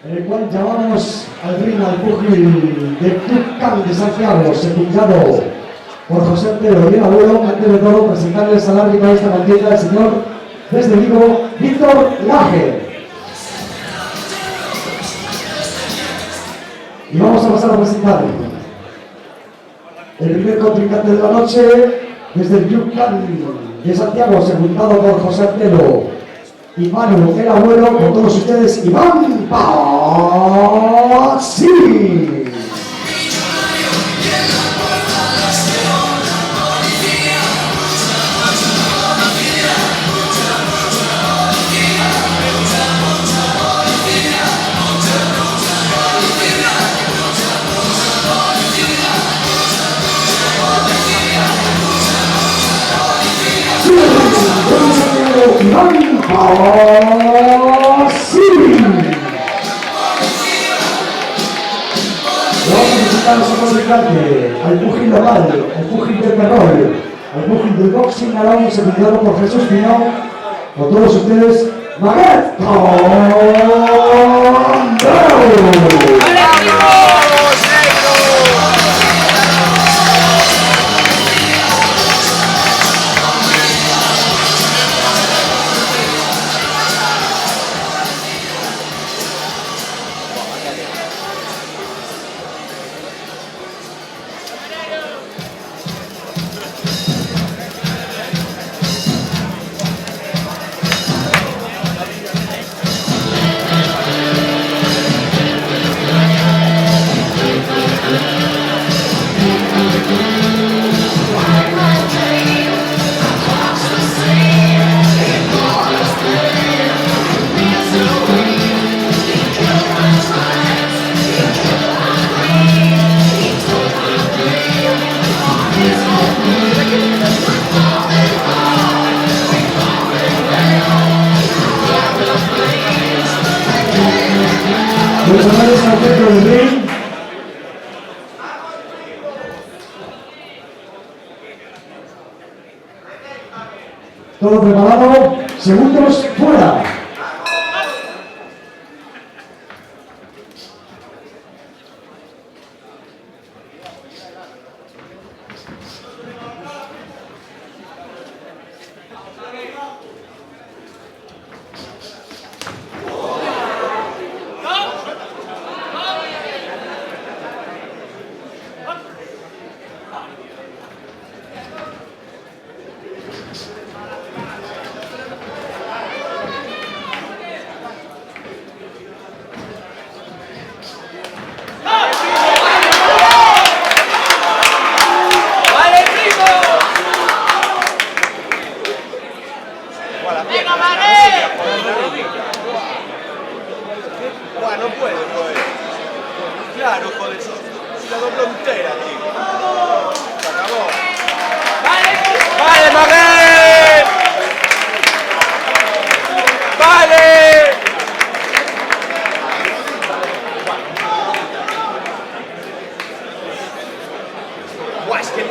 en el cual llamamos al ring al púgil de Club Camp de Santiago, secundado por José Antero y el abuelo. Antes de todo, presentarles al árbitro de esta contienda, el señor desde Vigo, Víctor Laje. Y vamos a pasar a presentar el primer contrincante de la noche, desde el Club Camp de Santiago, secundado por José Antero y Manu, el abuelo, con todos ustedes, Iván Pazzi. Iván Pazzi. Vamos a presentar a su contrincante, al púgil local, al púgil del terror, al púgil del boxing, alón, secundado por Jesús Pinón, con todos ustedes, Maguet Tondero. Los honores al centro del ring. Todo preparado. Segundos fuera. Bueno, no puede, pues. Claro, joder, si la doble entera, tío. Se acabó. ¡Vale, Maguet! ¡Vale! Buah, es que...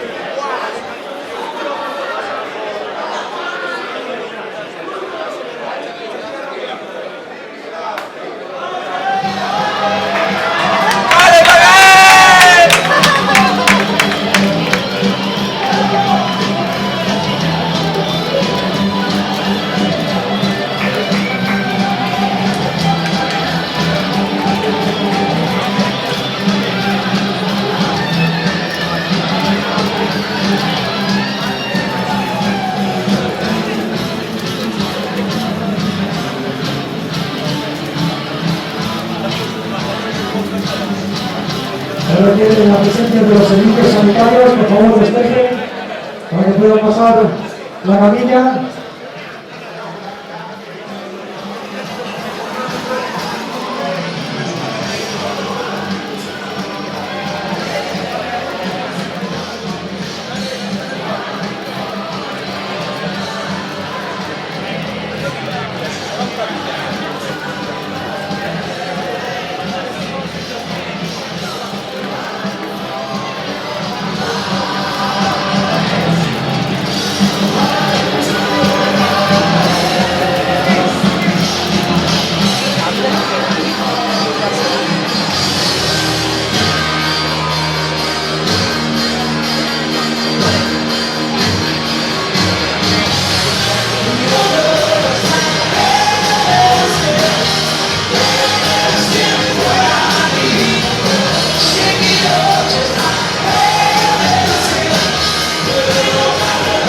Requieren la presencia de los servicios sanitarios, por favor despejen para que puedan pasar la camilla.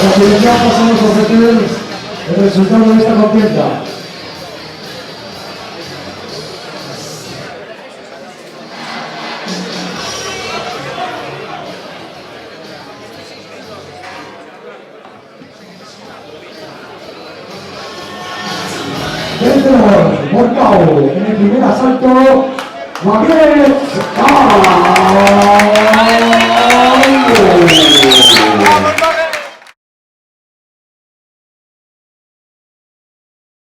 A continuación pasamos a ofrecer el resultado de esta contienda. Por KO en el primer asalto, Maguire.